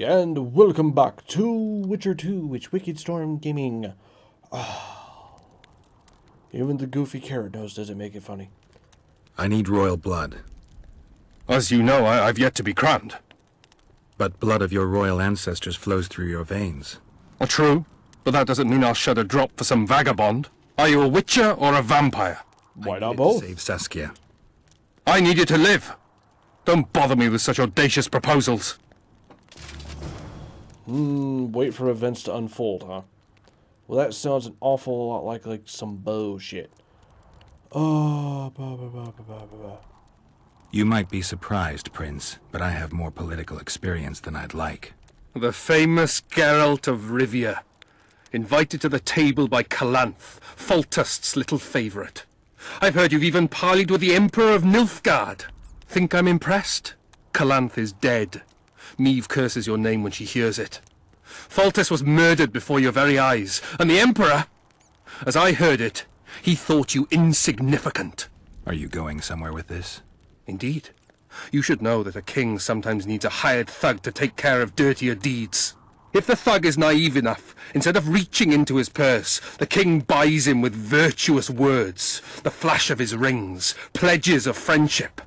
everybody, and welcome back to Witcher 2, which Wickedstorm Gaming. Even the goofy carrot nose doesn't make it funny. I need royal blood. As you know, I've yet to be crowned. But blood of your royal ancestors flows through your veins. Well, true, but that doesn't mean I'll shed a drop for some vagabond. Are you a witcher or a vampire? Why not both? Save Saskia. I need you to live. Don't bother me with such audacious proposals. Wait for events to unfold, huh? Well, that sounds an awful lot like some bullshit. Oh, You might be surprised, Prince, but I have more political experience than I'd like. The famous Geralt of Rivia, invited to the table by Calanth, Foltest's little favourite. I've heard you've even parleyed with the Emperor of Nilfgaard. Think I'm impressed? Calanth is dead. Meve curses your name when she hears it. Foltest was murdered before your very eyes, and the Emperor, as I heard it, he thought you insignificant. Are you going somewhere with this? Indeed. You should know that a king sometimes needs a hired thug to take care of dirtier deeds. If the thug is naive enough, instead of reaching into his purse, the king buys him with virtuous words, the flash of his rings, pledges of friendship.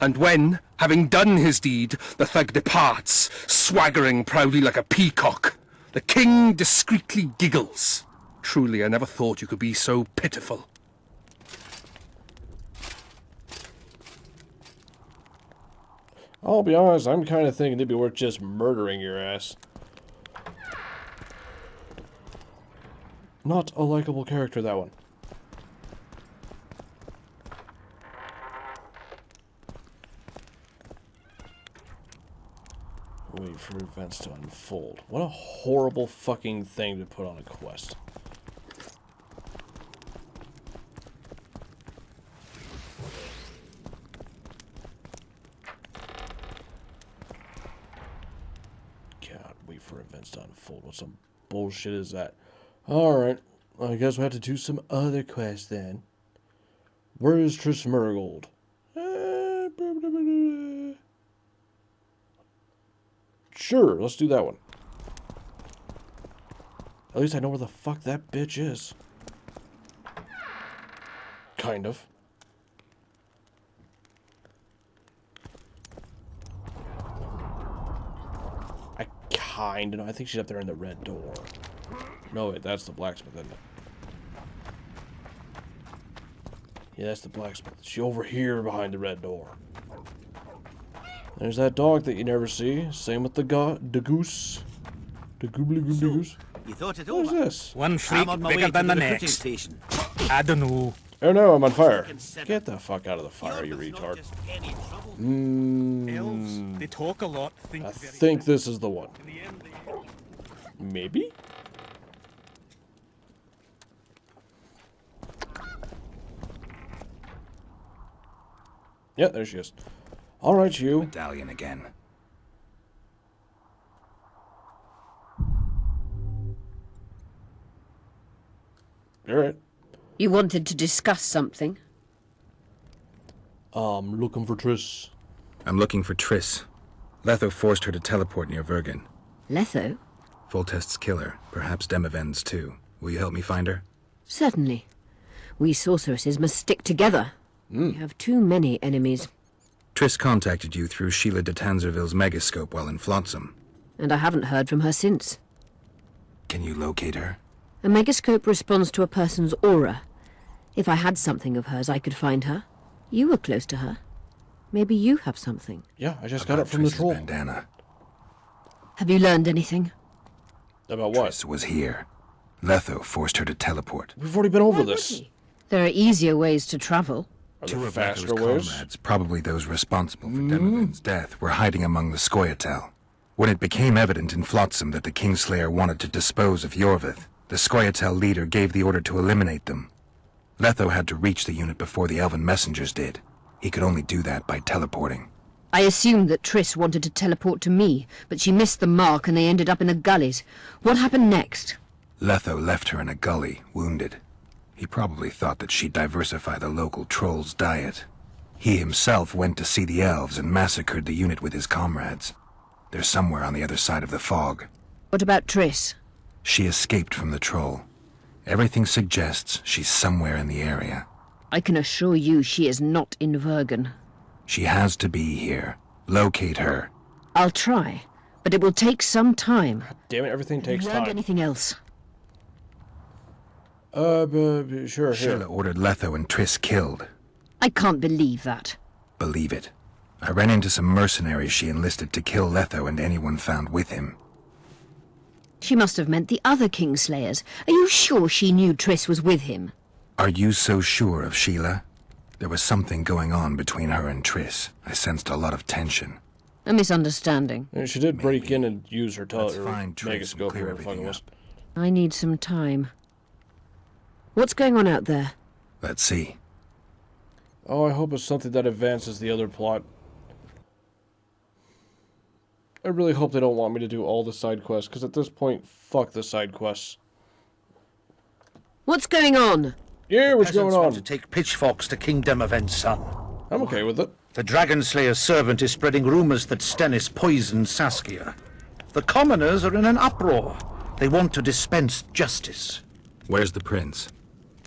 And when, having done his deed, the thug departs, swaggering proudly like a peacock, the king discreetly giggles. Truly, I never thought you could be so pitiful. I'll be honest, I'm kind of thinking it'd be worth just murdering your ass. Not a likable character, that one. Wait for events to unfold. What a horrible fucking thing to put on a quest. God, wait for events to unfold. What some bullshit is that? Alright, I guess we'll have to do some other quests then. Where is Triss Merigold? Sure, let's do that one. At least I know where the fuck that bitch is. Kind of. I kind of know. I think she's up there in the red door. No, wait, that's the blacksmith, isn't it? Yeah, that's the blacksmith. She's over here behind the red door. There's that dog that you never see. Same with the goose. The goobly goose. You thought it What is over? this? One freak bigger than the next. Station. I don't know. Oh no, I'm on fire. Get the fuck out of the fire, you retard. Elves, they talk a lot. I think this is the one. Maybe? Yeah, there she is. Alright, you. Medallion again. Alright. You wanted to discuss something? Looking for Triss. I'm looking for Triss. Letho forced her to teleport near Vergen. Letho? Foltest's killer, perhaps Demavend's too. Will you help me find her? Certainly. We sorceresses must stick together. We have too many enemies. Triss contacted you through Sheila de Tanzerville's megascope while in Flotsam. And I haven't heard from her since. Can you locate her? A megascope responds to a person's aura. If I had something of hers, I could find her. You were close to her. Maybe you have something. Yeah, I just got it from the Triss's troll. bandana. Have you learned anything? About what? Triss was here. Letho forced her to teleport. We've already been over this. There are easier ways to travel. Are Two there of faster Letho's ways? comrades, probably those responsible for Demavend's death, were hiding among the Scoia'tael. When it became evident in Flotsam that the Kingslayer wanted to dispose of Yorvith, the Scoia'tael leader gave the order to eliminate them. Letho had to reach the unit before the elven messengers did. He could only do that by teleporting. I assumed that Triss wanted to teleport to me, but she missed the mark and they ended up in the gullies. What happened next? Letho left her in a gully, wounded. He probably thought that she'd diversify the local trolls' diet. He himself went to see the elves and massacred the unit with his comrades. They're somewhere on the other side of the fog. What about Triss? She escaped from the troll. Everything suggests she's somewhere in the area. I can assure you she is not in Vergen. She has to be here. Locate her. I'll try, but it will take some time. Damn it, everything takes Have you learned time. anything else? Sure, Sheila here. ordered Letho and Triss killed. I can't believe that. Believe it. I ran into some mercenaries she enlisted to kill Letho and anyone found with him. She must have meant the other Kingslayers. Are you sure she knew Triss was with him? Are you so sure of Sheila? There was something going on between her and Triss. I sensed a lot of tension. A misunderstanding. And she did break in and use her Let's find Triss and megascope, clear whatever the fuck it everything was. up. I need some time. What's going on out there? Let's see. Oh, I hope it's something that advances the other plot. I really hope they don't want me to do all the side quests, because at this point, fuck the side quests. What's going on? Yeah, what's going Peasants want to on? take pitchforks to King Demavend's son. I'm okay with it. The Dragon Slayer's servant is spreading rumors that Stennis poisoned Saskia. The commoners are in an uproar. They want to dispense justice. Where's the prince?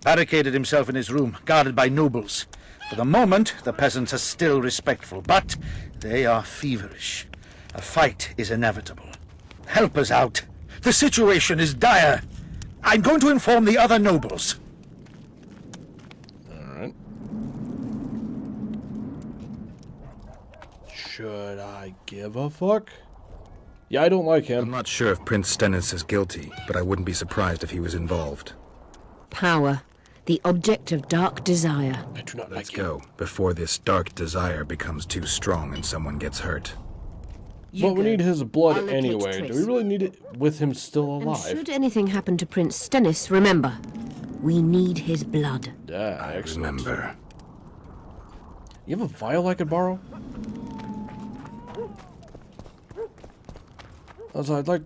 Barricaded himself in his room, guarded by nobles. For the moment, the peasants are still respectful, but they are feverish. A fight is inevitable. Help us out. The situation is dire. I'm going to inform the other nobles. Alright. Should I give a fuck? Yeah, I don't like I'm him. not sure if Prince Stennis is guilty, but I wouldn't be surprised if he was involved. Power. The object of dark desire. I do not Let's like him. go, before this dark desire becomes too strong and someone gets hurt. But we need his blood I'll locate anyway. Do we Triss. really need it with him still And alive? should anything happen to Prince Stennis, remember, we need his blood. Yeah, I excellent. remember. You have a vial I could borrow? As I'd like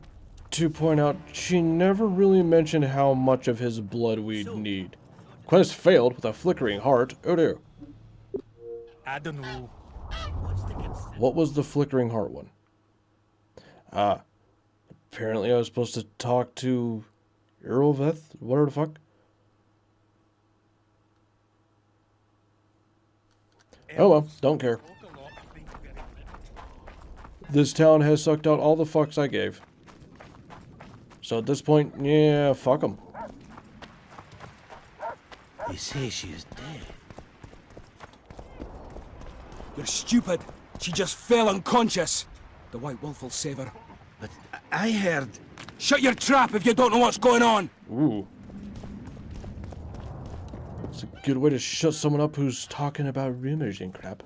to point out, she never really mentioned how much of his blood we'd need. Quest failed with a flickering heart. Oh dear. I don't know. What was the flickering heart one? Ah. Apparently I was supposed to talk to Euroveth? Whatever the fuck. Oh well, don't care. This town has sucked out all the fucks I gave. So at this point, yeah, fuck them. They say she is dead. You're stupid. She just fell unconscious. The White Wolf will save her. But I heard... Shut your trap if you don't know what's going on! Ooh. It's a good way to shut someone up who's talking about rumors and crap.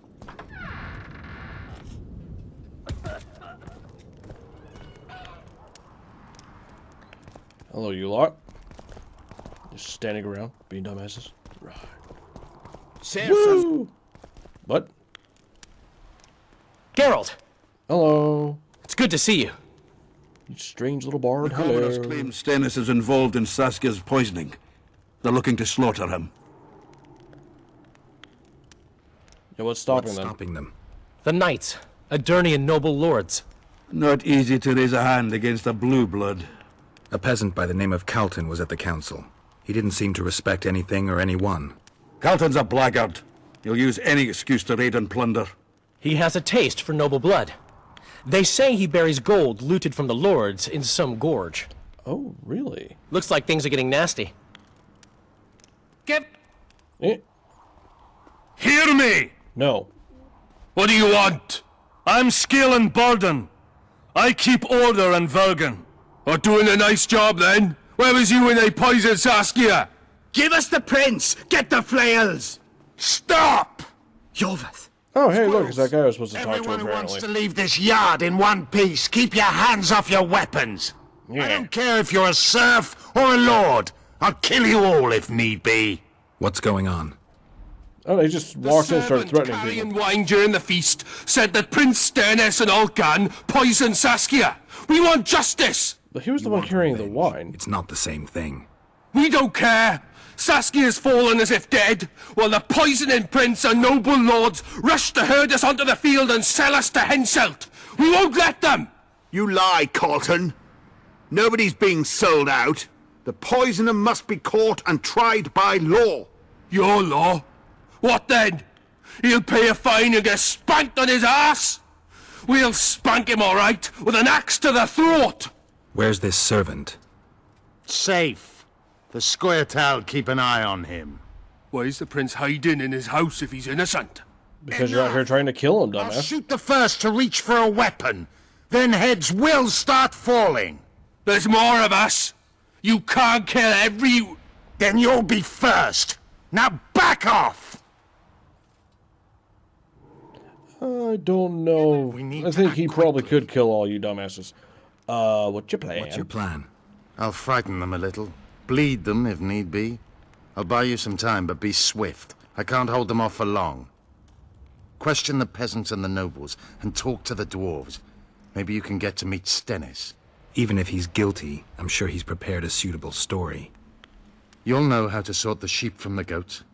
Hello, you lot. Just standing around, being dumbasses. Right. Woo! What? Geralt, Hello. it's good to see you. You strange little bard. The commoners Hello. claim Stennis is involved in Saskia's poisoning. They're looking to slaughter him. Yeah, what's stopping What's them? stopping them? The knights, Adernian noble lords. Not easy to raise a hand against a blue blood. A peasant by the name of Calton was at the council. He didn't seem to respect anything or anyone. Calton's a blackguard. He'll use any excuse to raid and plunder. He has a taste for noble blood. They say he buries gold looted from the lords in some gorge. Oh, really? Looks like things are getting nasty. Get... Eh, Hear me! no. What do you want? I'm Skill and Burden. I keep order in Vergen. Or doing a nice job then? Where was you when they poisoned Saskia? Give us the prince! Get the flails! Stop! Yoveth! Oh, hey, look, it's that guy I was supposed to talk to, Everyone who wants apparently. to leave this yard in one piece, keep your hands off your weapons! I Yeah. don't care if you're a serf or a lord. I'll kill you all if need be. What's going on? Oh, they just walked in and started threatening carrying people. wine during the feast said that Prince Stennis and Olcan poisoned Saskia. We want justice! But he was the one carrying the wine. It's not the same thing. We don't care. Saskia's fallen as if dead, while the poisoning prince and noble lords rush to herd us onto the field and sell us to Henselt. We won't let them! You lie, Carlton. Nobody's being sold out. The poisoner must be caught and tried by law. Your law? What then? He'll pay a fine and get spanked on his ass? We'll spank him all right, with an axe to the throat. Where's this servant? Safe. The Scoia'tael keep an eye on him. Why's the prince hiding in his house if he's innocent? Because you're out here trying to kill him, I'll dumbass. shoot the first to reach for a weapon. Then heads will start falling. There's more of us. You can't kill every... Then you'll be first. Now back off! I don't know. I think he probably could kill all you dumbasses. What's your plan? What's your plan? I'll frighten them a little. Bleed them if need be. I'll buy you some time, but be swift. I can't hold them off for long. Question the peasants and the nobles, and talk to the dwarves. Maybe you can get to meet Stennis. Even if he's guilty, I'm sure he's prepared a suitable story. You'll know how to sort the sheep from the goats.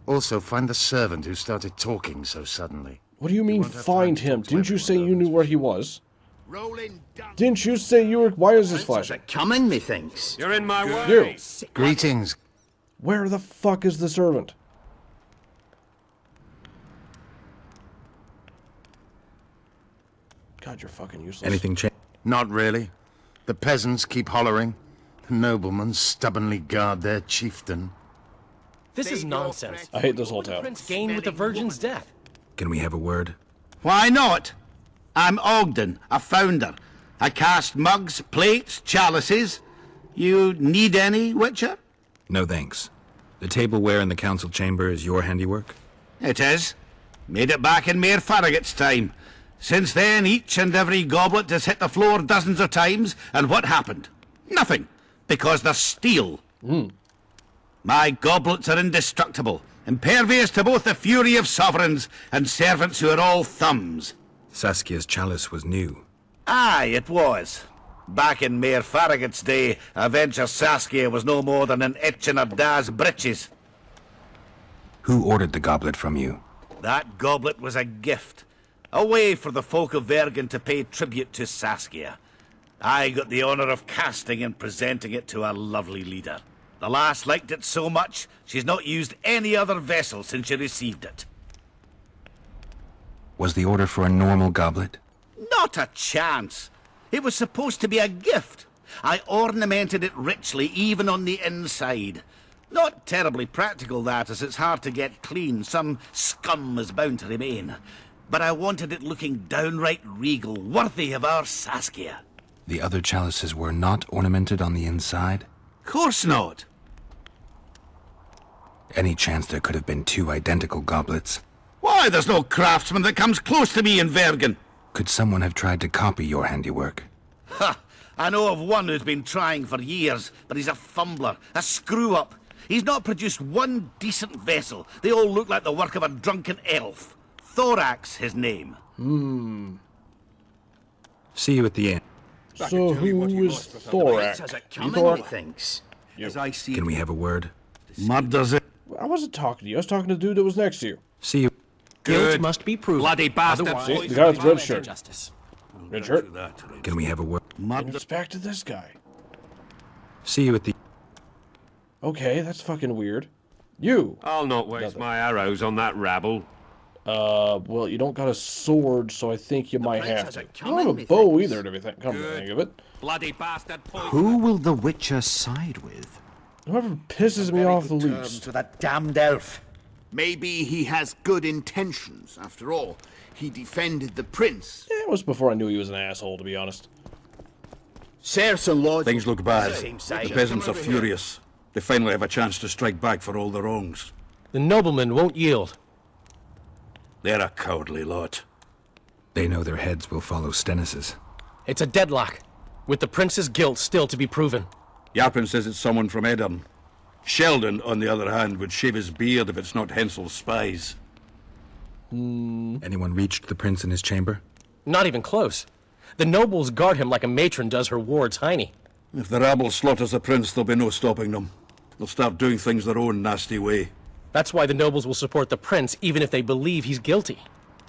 Also, find the servant who started talking so suddenly. What do you mean, won't have find time to him? talk to Didn't you say everyone, you though. knew where he was? Rolling down. Didn't you say you were... Why is this flashing? Coming, methinks. You're in my way. You. Greetings. Where the fuck is the servant? God, you're fucking useless. Anything change? Not really. The peasants keep hollering. The noblemen stubbornly guard their chieftain. This is nonsense. I hate this whole What would the town. prince gain with the virgin's death? Can we have a word? Why not? I'm Ogden, a founder. I cast mugs, plates, chalices. You need any, Witcher? No thanks. The tableware in the council chamber is your handiwork? It is. Made it back in Mayor Farragut's time. Since then, each and every goblet has hit the floor dozens of times, and what happened? Nothing, because they're steel. My goblets are indestructible, impervious to both the fury of sovereigns and servants who are all thumbs. Saskia's chalice was new. Aye, it was. Back in Mayor Farragut's day, a venture Saskia was no more than an itch in her da's breeches. Who ordered the goblet from you? That goblet was a gift. A way for the folk of Vergen to pay tribute to Saskia. I got the honour of casting and presenting it to our lovely leader. The lass liked it so much, she's not used any other vessel since she received it. Was the order for a normal goblet? Not a chance. It was supposed to be a gift. I ornamented it richly, even on the inside. Not terribly practical, that, as it's hard to get clean. Some scum is bound to remain. But I wanted it looking downright regal, worthy of our Saskia. The other chalices were not ornamented on the inside? Course not. Any chance there could have been two identical goblets? Why, there's no craftsman that comes close to me in Vergen. Could someone have tried to copy your handiwork? Ha! I know of one who's been trying for years, but he's a fumbler, a screw-up. He's not produced one decent vessel. They all look like the work of a drunken elf. Thorax, his name. See you at the end. So who is Thorax? You Thorax? Methinks. As I see Can we have a word? Murders it. I wasn't talking to you. I was talking to the dude that was next to you. See you. Guilt must be proven. Bloody bastard. Otherwise, See, the guy with the red shirt. Justice. Red shirt. Can we have a word? And it's back to this guy. See you at the... Okay, that's fucking weird. You. I'll not waste Nothing. my arrows on that rabble. Well, you don't got a sword, so I think you might have has to. a You don't have a coming, bow methinks. either, to be come to think of it. Bloody bastard poison. Who will the Witcher side with? Whoever pisses me off the least. To that damned elf. Maybe he has good intentions, after all. He defended the prince. Yeah, it was before I knew he was an asshole, to be honest. Sirs and lords. Things look bad. Same side. The peasants are furious. They finally have a chance to strike back for all their wrongs. The noblemen won't yield. They're a cowardly lot. They know their heads will follow Stennis's. It's a deadlock, with the prince's guilt still to be proven. Yarpin says it's someone from Edom. Sheldon, on the other hand, would shave his beard if it's not Hensel's spies. Anyone reached the prince in his chamber? Not even close. The nobles guard him like a matron does her ward's hiney. If the rabble slaughters the prince, there'll be no stopping them. They'll start doing things their own nasty way. That's why the nobles will support the prince even if they believe he's guilty.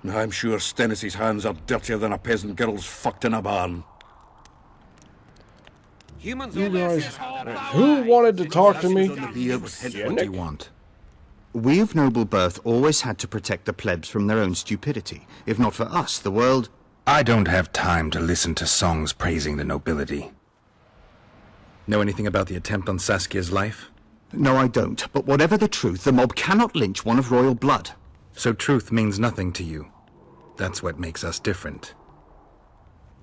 I'm sure Stennis's hands are dirtier than a peasant girl's fucked in a barn. Humans You guys, who wanted to talk to me? What do you want? We of noble birth always had to protect the plebs from their own stupidity. If not for us, the world... I don't have time to listen to songs praising the nobility. Know anything about the attempt on Saskia's life? No, I don't. But whatever the truth, the mob cannot lynch one of royal blood. So truth means nothing to you. That's what makes us different.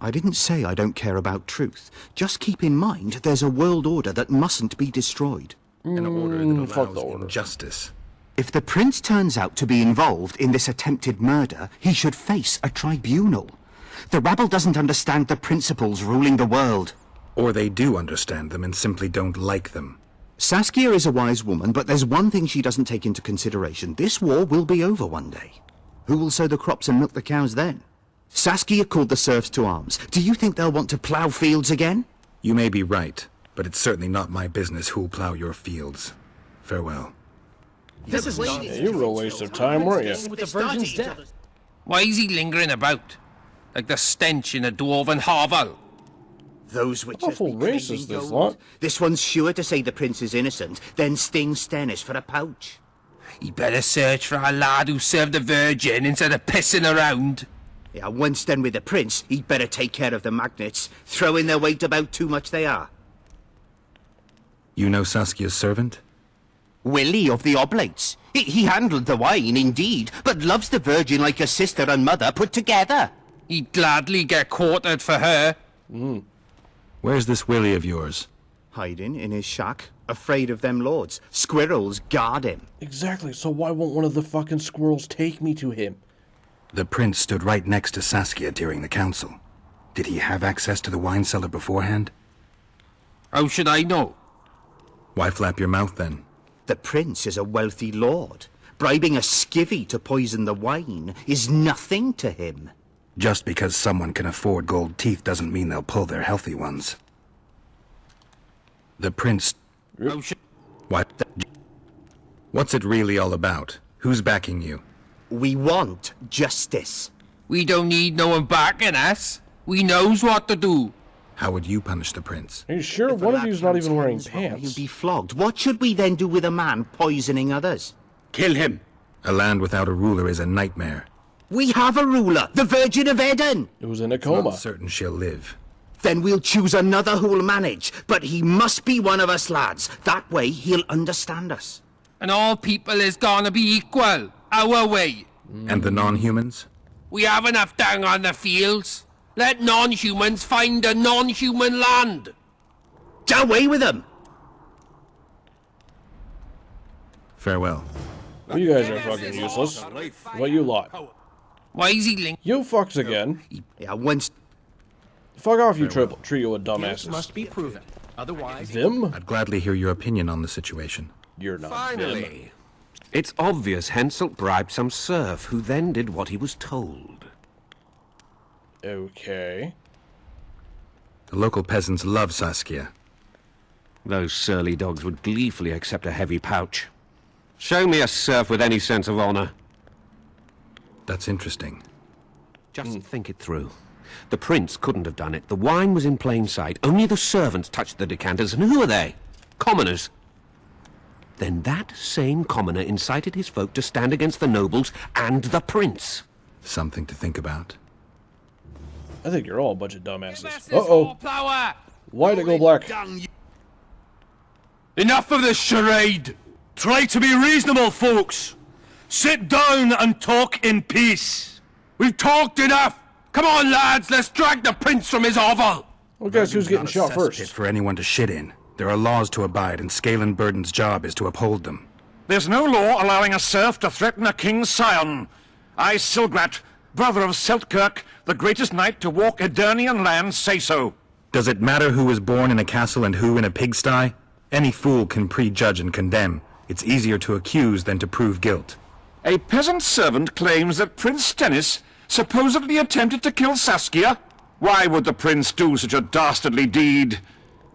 I didn't say I don't care about truth. Just keep in mind there's a world order that mustn't be destroyed. An order that fuck the allows order. injustice. If the prince turns out to be involved in this attempted murder, he should face a tribunal. The rabble doesn't understand the principles ruling the world. Or they do understand them and simply don't like them. Saskia is a wise woman, but there's one thing she doesn't take into consideration. This war will be over one day. Who will sow the crops and milk the cows then? Saskia called the serfs to arms. Do you think they'll want to plough fields again? You may be right, but it's certainly not my business who'll plough your fields. Farewell. This is Yeah, you were a waste of time, weren't you? with the Virgin's death. Why is he lingering about? Like the stench in a dwarven hovel? Those witches Awful be craving racist, this gold. lot. This one's sure to say the prince is innocent, then sting Stennis for a pouch. He better search for a lad who served the Virgin instead of pissing around. Yeah, once done with the prince, he'd better take care of the magnets. Throwing their weight about too much they are. You know Saskia's servant? Willie of the Oblates. He handled the wine, indeed, but loves the Virgin like a sister and mother put together. He'd gladly get quartered for her. Where's this Willie of yours? Hiding in his shack, afraid of them lords. Squirrels guard him. Exactly, so why won't one of the fucking squirrels take me to him? The prince stood right next to Saskia during the council. Did he have access to the wine cellar beforehand? How should I know? Why flap your mouth then? The prince is a wealthy lord. Bribing a skivvy to poison the wine is nothing to him. Just because someone can afford gold teeth doesn't mean they'll pull their healthy ones. The prince... How should... What? What's it really all about? Who's backing you? We want justice. We don't need no one backing us. We knows what to do. How would you punish the prince? Are you sure If one a of lad you's not even wearing counts wrong, He'll pants? be flogged. What should we then do with a man poisoning others? Kill him. A land without a ruler is a nightmare. We have a ruler, the Virgin of Eden. It was in a Not coma. certain she'll live. Then we'll choose another who'll manage, but he must be one of us lads. That way he'll understand us. And all people is gonna be equal. Our way. And the non-humans? We have enough down on the fields. Let non-humans find a non-human land. Away with them! Farewell. Well, you guys are fucking useless. What about you lot? Why is he link? You fucks again. Yeah, once... Fuck off, you trio of dumbasses. Must be proven. Otherwise... Them? I'd gladly hear your opinion on the situation. You're not them. Finally. It's obvious Henselt bribed some serf who then did what he was told. Okay. The local peasants love Saskia. Those surly dogs would gleefully accept a heavy pouch. Show me a serf with any sense of honor. That's interesting. Just think it through. The prince couldn't have done it. The wine was in plain sight. Only the servants touched the decanters. And who are they? Commoners. Then that same commoner incited his folk to stand against the nobles and the prince. Something to think about. I think you're all a bunch of dumbasses. This Uh-oh. horsepower. Why'd it go black? Enough of this charade! Try to be reasonable, folks! Sit down and talk in peace! We've talked enough. Come on, lads. Let's drag the prince from his hovel. Well, guess who's getting shot Pit first? for anyone to shit in. There are laws to abide, and Scalen Burden's job is to uphold them. There's no law allowing a serf to threaten a king's scion. I, Silgrat, brother of Seltkirk, the greatest knight to walk Edirnian land, say so. Does it matter who was born in a castle and who in a pigsty? Any fool can prejudge and condemn. It's easier to accuse than to prove guilt. A peasant servant claims that Prince Stennis supposedly attempted to kill Saskia. Why would the prince do such a dastardly deed?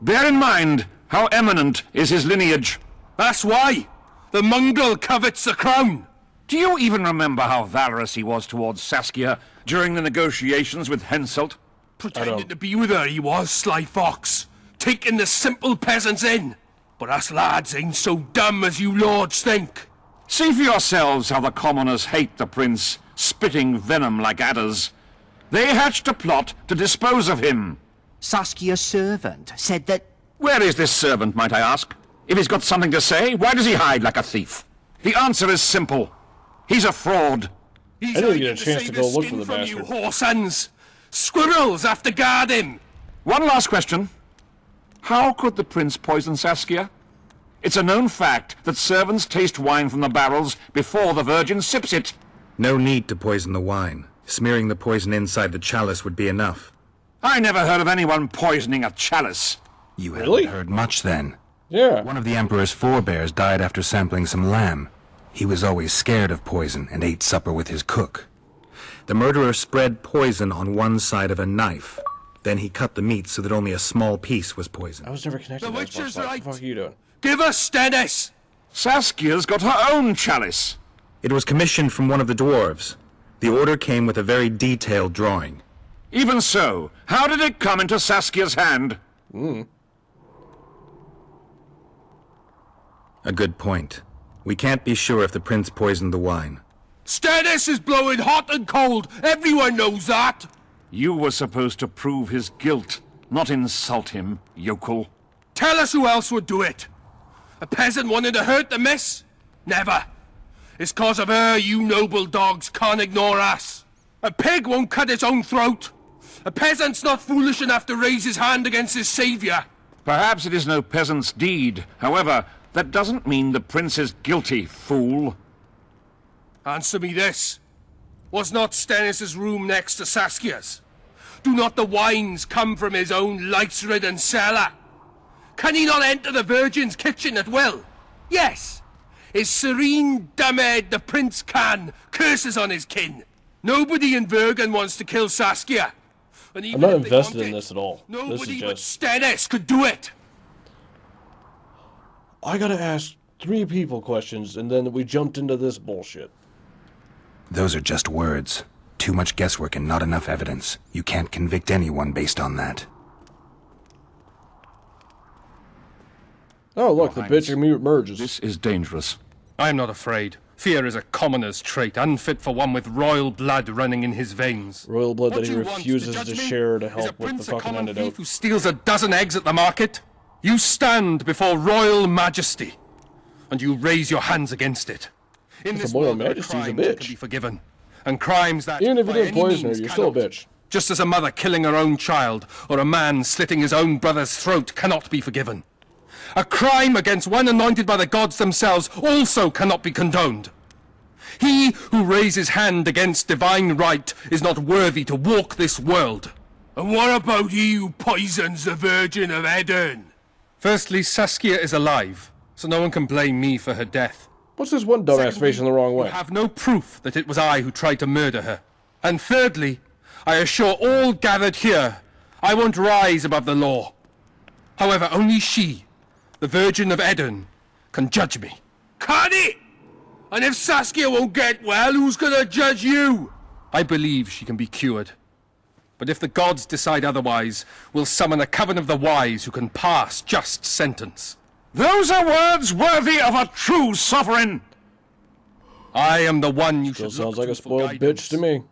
Bear in mind how eminent is his lineage. That's why! The mongrel covets the crown! Do you even remember how valorous he was towards Saskia during the negotiations with Henselt? Pretending to be with her he was, sly fox. Taking the simple peasants in. But us lads ain't so dumb as you lords think. See for yourselves how the commoners hate the prince, spitting venom like adders. They hatched a plot to dispose of him. Saskia's servant said that... Where is this servant, might I ask? If he's got something to say, why does he hide like a thief? The answer is simple. He's a fraud. He's I didn't eager get a chance save to go his look skin for the from you bastard. whoresons. Squirrels have to guard him. One last question. How could the prince poison Saskia? It's a known fact that servants taste wine from the barrels before the virgin sips it. No need to poison the wine. Smearing the poison inside the chalice would be enough. I never heard of anyone poisoning a chalice. You Really? haven't heard much then. Yeah. One of the Emperor's forebears died after sampling some lamb. He was always scared of poison and ate supper with his cook. The murderer spread poison on one side of a knife. Then he cut the meat so that only a small piece was poisoned. I was never connected The to this witcher's What right. the fuck are you doing? Give us Stennis. Saskia's got her own chalice. It was commissioned from one of the dwarves. The order came with a very detailed drawing. Even so, how did it come into Saskia's hand? A good point. We can't be sure if the prince poisoned the wine. Stennis is blowing hot and cold. Everyone knows that. You were supposed to prove his guilt, not insult him, yokel. Tell us who else would do it. A peasant wanting to hurt the miss? Never. It's cause of her you noble dogs can't ignore us. A pig won't cut its own throat. A peasant's not foolish enough to raise his hand against his saviour. Perhaps it is no peasant's deed. However, that doesn't mean the prince is guilty, fool. Answer me this. Was not Stennis's room next to Saskia's? Do not the wines come from his own lice-ridden cellar? Can he not enter the Virgin's kitchen at will? Yes. His serene dumbhead the prince can, curses on his kin. Nobody in Vergen wants to kill Saskia. And even I'm not if they invested want in it, this at all. This is Nobody but just... Stennis could do it. I gotta ask 3 people questions, and then we jumped into this bullshit. Those are just words. Too much guesswork and not enough evidence. You can't convict anyone based on that. Oh, look, the bitch emerges. This is dangerous. I'm not afraid. Fear is a commoner's trait, unfit for one with royal blood running in his veins. Royal blood that What he you want refuses judge to me? share to Is a help with the prince a fucking common antidote. thief who steals a dozen eggs at the market? You stand before royal majesty, and you raise your hands against it. In If this the royal world, there are majesty's a crimes that bitch. can be forgiven, and crimes that, Even if you by didn't any poison her, means, you're still a cannot. bitch. Just as a mother killing her own child, or a man slitting his own brother's throat cannot be forgiven. A crime against one anointed by the gods themselves also cannot be condoned. He who raises hand against divine right is not worthy to walk this world. And what about he who poisons the Virgin of Edern? Firstly, Saskia is alive, so no one can blame me for her death. What's this one dumbass Secondly, facing the wrong way? You have no proof that it was I who tried to murder her. And thirdly, I assure all gathered here, I won't rise above the law. However, only she, the Virgin of Edern, can judge me. Can it? And if Saskia won't get well, who's gonna judge you? I believe she can be cured. But if the gods decide otherwise, we'll summon a coven of the wise who can pass just sentence. Those are words worthy of a true sovereign. I am the one you Still should look sounds like to a for spoiled guidance. bitch to me.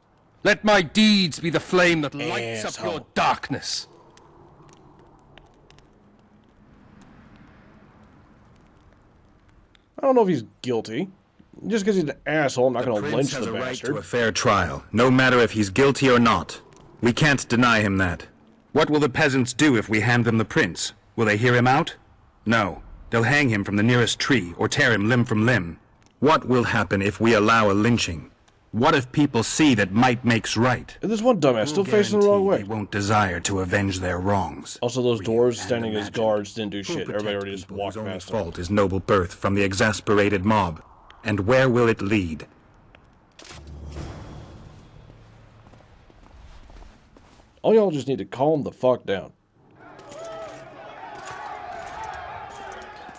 Let my deeds be the flame that lights up your Asshole. darkness. I don't know if he's guilty. Just because he's an asshole, I'm not The going to prince lynch has the a right bastard. to a fair trial, no matter if he's guilty or not. We can't deny him that. What will the peasants do if we hand them the prince? Will they hear him out? No. They'll hang him from the nearest tree or tear him limb from limb. What will happen if we allow a lynching? What if people see that might makes right? And this one dumbass still facing the wrong way. They won't desire to avenge their wrongs. Also, those We dwarves can standing as imagine. guards didn't do Who'll shit. Everybody protect already just people walked whose only past them. fault is noble birth from the exasperated mob. And where will it lead? All y'all just need to calm the fuck down.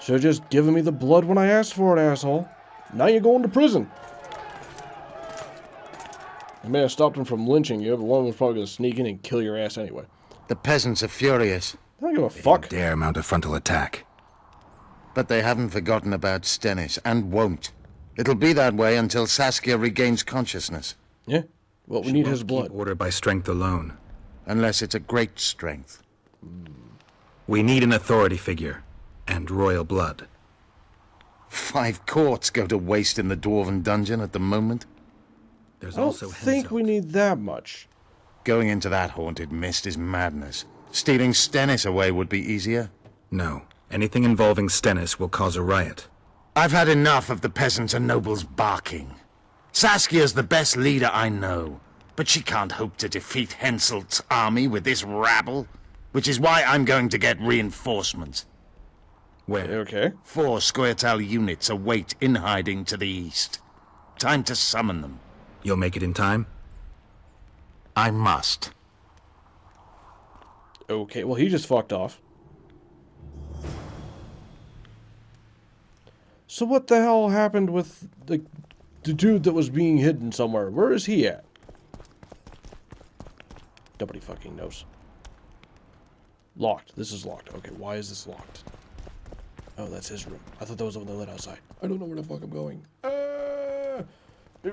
Should've just given me the blood when I asked for it, asshole. Now you're going to prison. I may have stopped them from lynching you, but one was probably going to sneak in and kill your ass anyway. The peasants are furious. I don't give a fuck. Dare mount a frontal attack. But they haven't forgotten about Stennis, and won't. It'll be that way until Saskia regains consciousness. Yeah. Well, we need his blood. Keep order by strength alone. Unless it's a great strength. We need an authority figure. And royal blood. 5 courts go to waste in the Dwarven dungeon at the moment. There's I don't also think we need that much. Going into that haunted mist is madness. Stealing Stennis away would be easier. No. Anything involving Stennis will cause a riot. I've had enough of the peasants and nobles barking. Saskia's the best leader I know, but she can't hope to defeat Henselt's army with this rabble, which is why I'm going to get reinforcements. Where? Okay. 4 Scoia'tael units await in hiding to the east. Time to summon them. You'll make it in time? I must. Okay, well, he just fucked off. So what the hell happened with the dude that was being hidden somewhere? Where is he at? Nobody fucking knows. Locked. This is locked. Okay, why is this locked? Oh, that's his room. I thought that was the one that lit outside. I don't know where the fuck I'm going.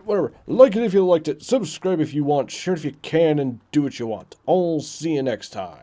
Whatever. Like it if you liked it. Subscribe if you want. Share it if you can. And do what you want. I'll see you next time.